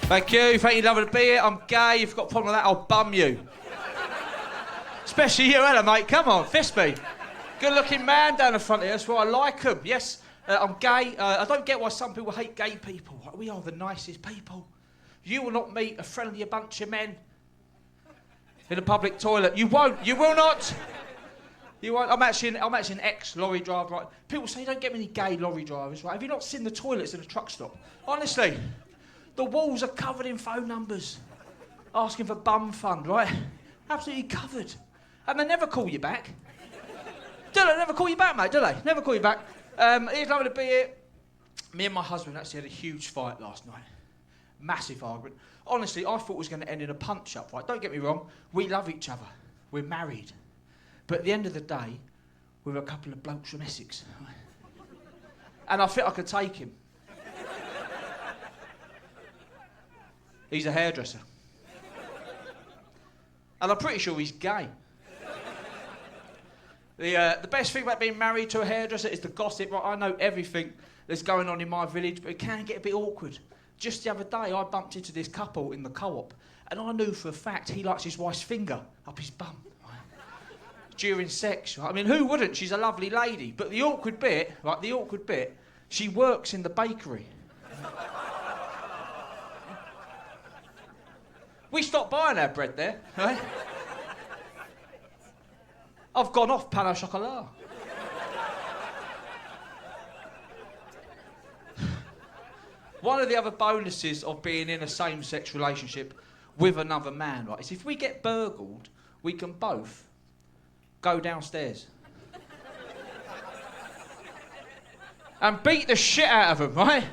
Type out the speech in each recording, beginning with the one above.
Thank you, lovely to be here. I'm gay, if you've got a problem with that, I'll bum you. Especially you, Ella, mate, come on, fist me. Good-looking man down the front here, that's why I like him. Yes, I'm gay. I don't get why some people hate gay people. We are the nicest people. You will not meet a friendlier bunch of men in a public toilet. You won't, you will not. You won't. I'm actually an ex-lorry driver, right? People say you don't get many gay lorry drivers, right? Have you not seen the toilets in a truck stop? Honestly. The walls are covered in phone numbers, asking for bum fund, right? Absolutely covered. And they never call you back. Do they never call you back, mate, do they? Never call you back. It's lovely to be here. Me and my husband actually had a huge fight last night. Massive argument. Honestly, I thought it was going to end in a punch-up, right? Don't get me wrong, we love each other. We're married. But at the end of the day, we're a couple of blokes from Essex. Right? And I think I could take him. He's a hairdresser. And I'm pretty sure he's gay. The best thing about being married to a hairdresser is the gossip. Right? I know everything that's going on in my village, but it can get a bit awkward. Just the other day, I bumped into this couple in the co-op, and I knew for a fact he likes his wife's finger up his bum. Right? During sex, right? I mean, who wouldn't? She's a lovely lady. But the awkward bit, she works in the bakery. We stopped buying our bread there, right? I've gone off pain au chocolat. One of the other bonuses of being in a same-sex relationship with another man, right, is if we get burgled, we can both go downstairs and beat the shit out of them, right?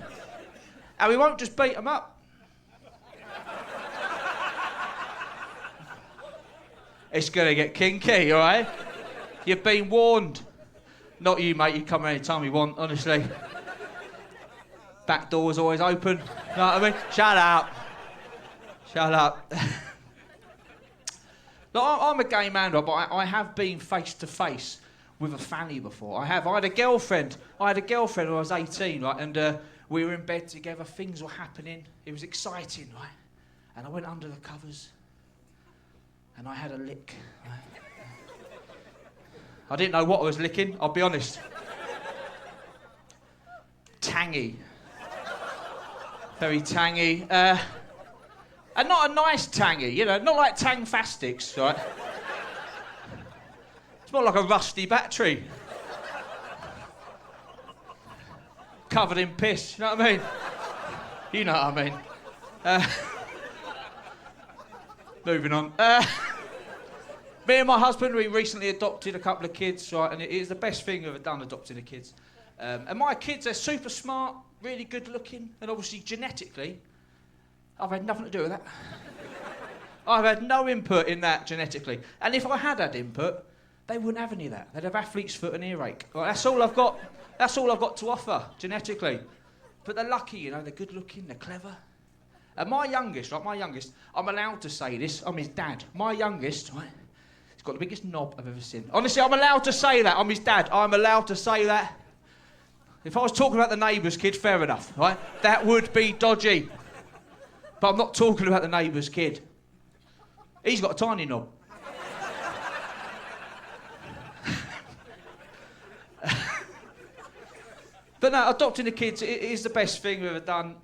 And we won't just beat them up. It's going to get kinky, all right? You've been warned. Not you, mate. You come any time you want, honestly. Back door's always open. You know what I mean? Shut up. Shut up. Look, I'm a gay man, but I have been face to face with a fanny before. I had a girlfriend. When I was 18, right? And we were in bed together. Things were happening. It was exciting, right? And I went under the covers. And I had a lick. I didn't know what I was licking, I'll be honest. Tangy. Very tangy. And not a nice tangy, you know, not like Tang Fastics, right? It's more like a rusty battery. Covered in piss, you know what I mean? You know what I mean. Moving on. Me and my husband, we recently adopted a couple of kids, right, and it is the best thing we've ever done, adopting the kids. And my kids, they're super smart, really good looking, and obviously genetically, I've had nothing to do with that. I've had no input in that genetically. And if I had input, they wouldn't have any of that. They'd have athlete's foot and earache. Right, that's all I've got. That's all I've got to offer, genetically. But they're lucky, you know, they're good looking, they're clever. And my youngest, I'm allowed to say this, I'm his dad. My youngest, right, he's got the biggest knob I've ever seen. Honestly, I'm allowed to say that, I'm his dad. I'm allowed to say that. If I was talking about the neighbour's kid, fair enough, right? That would be dodgy. But I'm not talking about the neighbour's kid. He's got a tiny knob. But no, adopting the kids is the best thing we've ever done.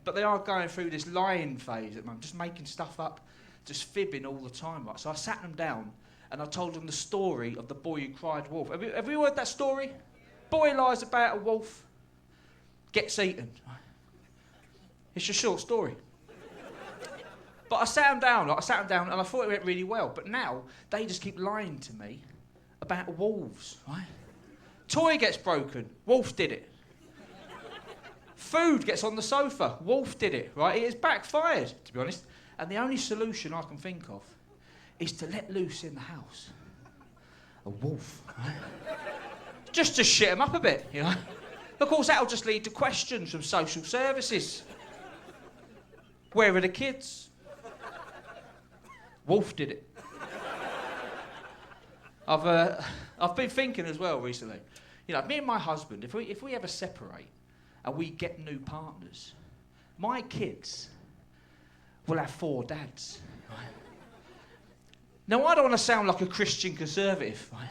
But they are going through this lying phase at the moment, just making stuff up, just fibbing all the time. Right? So I sat them down and I told them the story of the boy who cried wolf. Have you heard that story? Boy lies about a wolf, gets eaten. It's a short story. But I sat them down and I thought it went really well. But now they just keep lying to me about wolves, right? Toy gets broken, wolf did it. Food gets on the sofa, wolf did it, right? It has backfired, to be honest. And the only solution I can think of is to let loose in the house a wolf, right? Just to shit them up a bit, you know? Of course, that'll just lead to questions from social services. Where are the kids? Wolf did it. I've been thinking as well recently. You know, me and my husband, if we ever separate and we get new partners, my kids, will have 4 dads. Right? Now, I don't want to sound like a Christian conservative, right?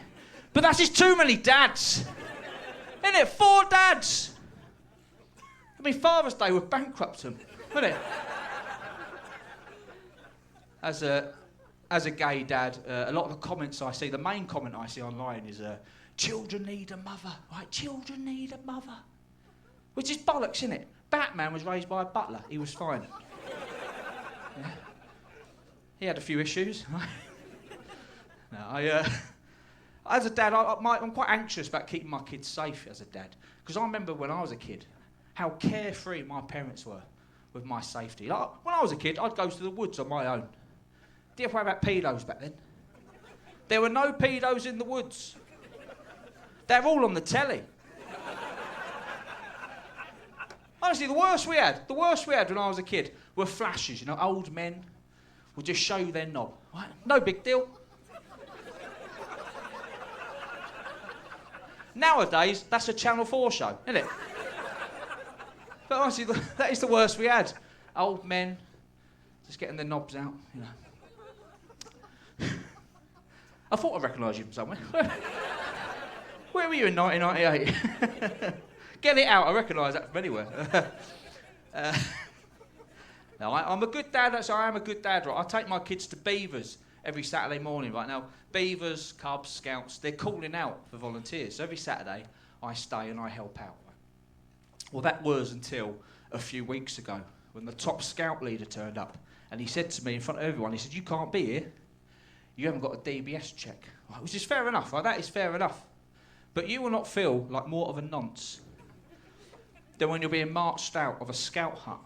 But that's just too many dads. Isn't it? 4 dads. I mean, Father's Day would bankrupt them, wouldn't it? As a gay dad, a lot of the comments I see, the main comment I see online is, children need a mother, right? Children need a mother. Which is bollocks, isn't it? Batman was raised by a butler. He was fine. Yeah. He had a few issues. No, as a dad, I'm quite anxious about keeping my kids safe as a dad. Because I remember when I was a kid, how carefree my parents were with my safety. Like, when I was a kid, I'd go to the woods on my own. Did you ever worry about pedos back then? There were no pedos in the woods. They're all on the telly. Honestly, the worst we had when I was a kid were flashes. You know, old men would just show you their knob. Right? No big deal. Nowadays, that's a Channel 4 show, isn't it? But honestly, that is the worst we had. Old men just getting their knobs out, you know. I thought I recognised you from somewhere. Where were you in 1998? Get it out, I recognise that from anywhere. No, I'm a good dad, I am a good dad, right? I take my kids to Beavers every Saturday morning, right? Now, Beavers, Cubs, Scouts, they're calling out for volunteers. So every Saturday, I stay and I help out. Right? Well, that was until a few weeks ago, when the top Scout leader turned up, and he said to me in front of everyone, he said, "You can't be here. You haven't got a DBS check." Right? Which is fair enough, right? That is fair enough. But you will not feel like more of a nonce than when you're being marched out of a Scout hut.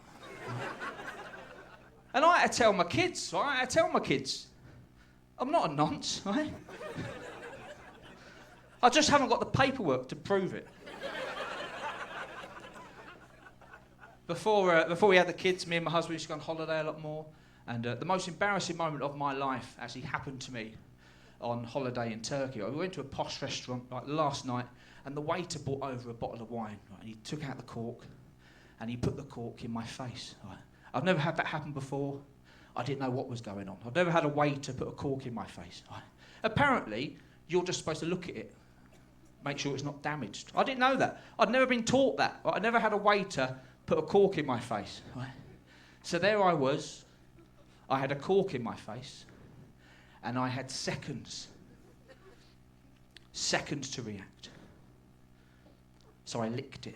And I had to tell my kids, right? I had to tell my kids, I'm not a nonce, right? I just haven't got the paperwork to prove it. Before we had the kids, me and my husband used to go on holiday a lot more. And the most embarrassing moment of my life actually happened to me on holiday in Turkey. We went to a posh restaurant like last night, and the waiter brought over a bottle of wine. Right, and he took out the cork, and he put the cork in my face. Right. I've never had that happen before. I didn't know what was going on. I've never had a waiter put a cork in my face. Right. Apparently, you're just supposed to look at it, make sure it's not damaged. I didn't know that. I'd never been taught that. Right. I never had a waiter put a cork in my face. Right. So there I was. I had a cork in my face, and I had seconds to react. So I licked it.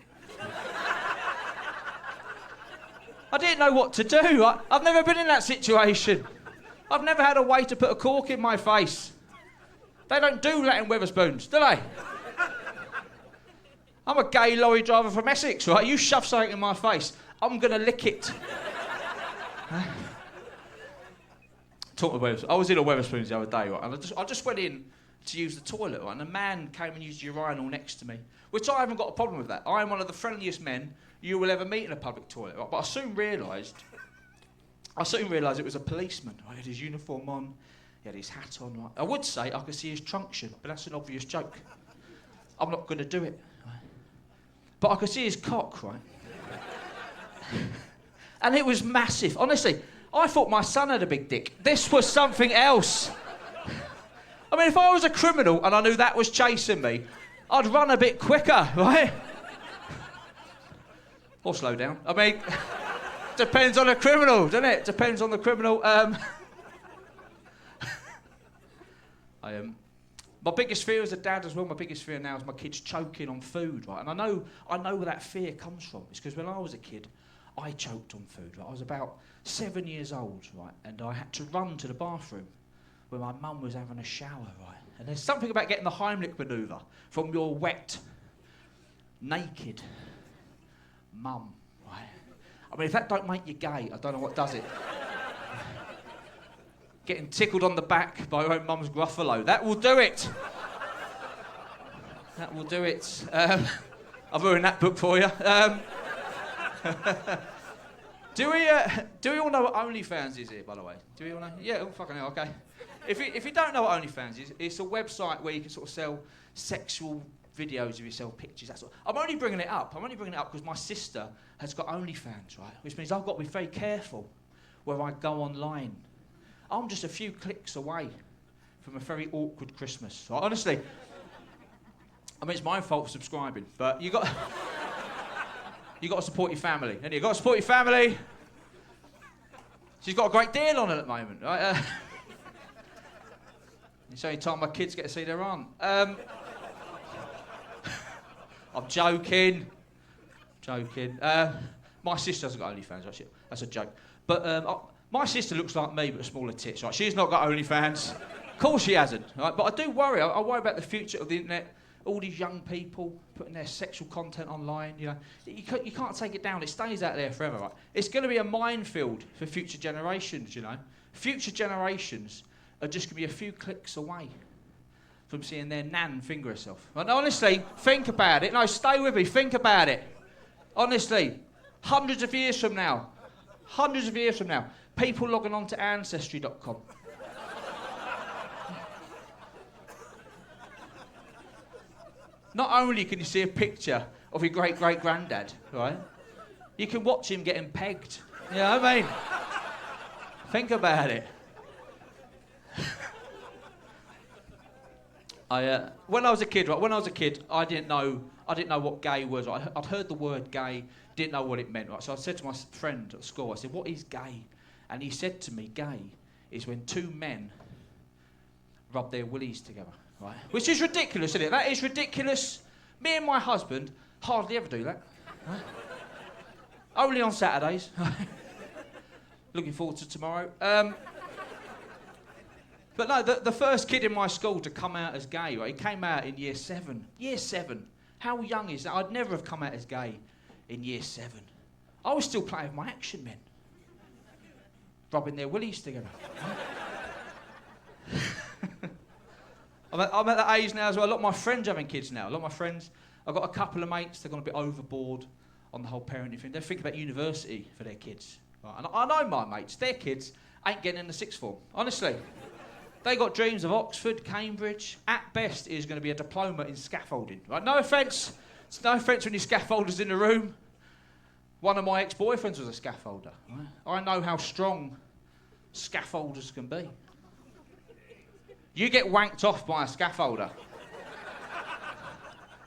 I didn't know what to do. I've never been in that situation. I've never had a waiter put a cork in my face. They don't do that in Wetherspoons, do they? I'm a gay lorry driver from Essex, right? You shove something in my face, I'm going to lick it. I was in a Wetherspoons the other day, right? And I just went in to use the toilet, right? And a man came and used the urinal next to me, which I haven't got a problem with that. I am one of the friendliest men you will ever meet in a public toilet, right? But I soon realised it was a policeman. Right? He had his uniform on, he had his hat on. Right? I would say I could see his truncheon, but that's an obvious joke. I'm not going to do it. Right? But I could see his cock, right? And it was massive. Honestly, I thought my son had a big dick. This was something else. I mean, if I was a criminal and I knew that was chasing me, I'd run a bit quicker, right? Or slow down. I mean, depends on the criminal, doesn't it? Depends on the criminal. My biggest fear as a dad as well, my biggest fear now is my kids choking on food, right? And I know where that fear comes from. It's because when I was a kid, I choked on food. Right? I was about 7 years old, right? And I had to run to the bathroom where my mum was having a shower, right? And there's something about getting the Heimlich manoeuvre from your wet, naked mum, right? I mean, if that don't make you gay, I don't know what does it. Getting tickled on the back by your own mum's gruffalo, that will do it. That will do it. I've ruined that book for you. Do we all know what OnlyFans is here, by the way? Do we all know? Yeah, oh, fucking hell, okay. If you don't know what OnlyFans is, it's a website where you can sort of sell sexual videos of yourself, pictures, that sort of. I'm only bringing it up because my sister has got OnlyFans, right? Which means I've got to be very careful where I go online. I'm just a few clicks away from a very awkward Christmas. Right? Honestly, I mean, it's my fault for subscribing, but you got to support your family, and you got to support your family. She's got a great deal on it at the moment, right? It's the only time my kids get to see their aunt. I'm joking. My sister hasn't got OnlyFans, right? That's a joke. But my sister looks like me, but with smaller tits, right? She's not got OnlyFans. Of course she hasn't, right? But I do worry. I worry about the future of the internet. All these young people putting their sexual content online, you know. You can't take it down. It stays out there forever, right? It's going to be a minefield for future generations, you know. Future generations are just going to be a few clicks away from seeing their nan finger herself. And honestly, think about it. No, stay with me. Think about it. Honestly, hundreds of years from now, people logging on to Ancestry.com. Not only can you see a picture of your great-great-granddad, right? You can watch him getting pegged. You know what I mean? Think about it. When I was a kid, I didn't know what gay was. I'd heard the word gay, didn't know what it meant. Right? So I said to my friend at school, I said, "What is gay?" And he said to me, "Gay is when two men rub their willies together." Right. Which is ridiculous, isn't it? That is ridiculous. Me and my husband hardly ever do that. Right? Only on Saturdays. Looking forward to tomorrow. But no, the first kid in my school to come out as gay, right, he came out in year 7. Year 7. How young is that? I'd never have come out as gay in year 7. I was still playing with my action men. Rubbing their willies together. I'm at that age now as well. A lot of my friends are having kids now. A lot of my friends, I've got a couple of mates, they're gone a bit overboard on the whole parenting thing. They're thinking about university for their kids. Right? And I know my mates, their kids ain't getting in the sixth form. Honestly. They got dreams of Oxford, Cambridge. At best, is going to be a diploma in scaffolding. Right? No offence. It's no offence to any scaffolders in the room. One of my ex-boyfriends was a scaffolder. Right? I know how strong scaffolders can be. You get wanked off by a scaffolder.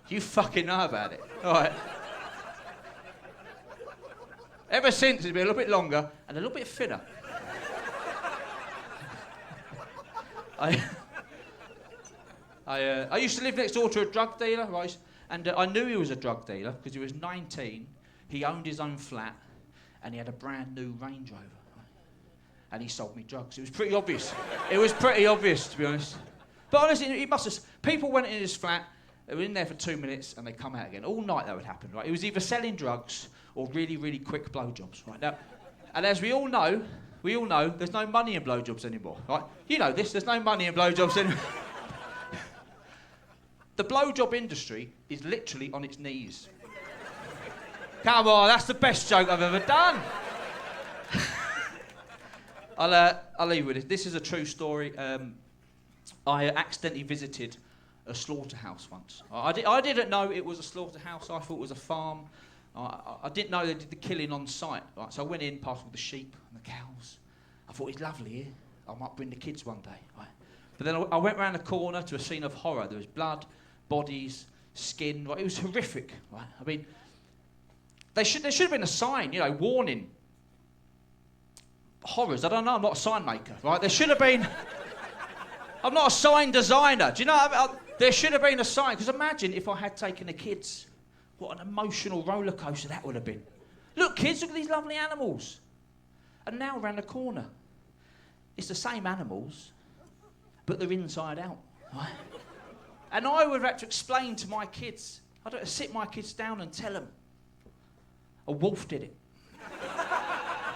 You fucking know about it. All right. Ever since, it's been a little bit longer and a little bit thinner. I used to live next door to a drug dealer, right? And I knew he was a drug dealer because he was 19. He owned his own flat, and he had a brand new Range Rover. And he sold me drugs. It was pretty obvious. It was pretty obvious, to be honest. But honestly, he must have. People went in his flat. They were in there for 2 minutes, and they come out again. All night that would happen, right? He was either selling drugs or really, really quick blowjobs, right? Now, and as we all know, there's no money in blowjobs anymore, right? You know this. There's no money in blowjobs anymore. The blowjob industry is literally on its knees. Come on, that's the best joke I've ever done. I'll leave you with this. This is a true story. I accidentally visited a slaughterhouse once. I didn't know it was a slaughterhouse. I thought it was a farm. I didn't know they did the killing on site. Right? So I went in, past all the sheep and the cows. I thought, it's lovely here. I might bring the kids one day. Right? But then I went round the corner to a scene of horror. There was blood, bodies, skin. Right? It was horrific. Right? I mean, there should have been a sign, you know, warning. Horrors. I don't know. I'm not a sign maker. Right? There should have been. I'm not a sign designer. Do you know? There should have been a sign. Because imagine if I had taken the kids. What an emotional roller coaster that would have been. Look, kids, look at these lovely animals. And now around the corner, it's the same animals, but they're inside out. Right? And I would have had to explain to my kids. I'd have to sit my kids down and tell them. A wolf did it.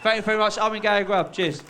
Thank you very much. I'm Garrie Grubb. Cheers.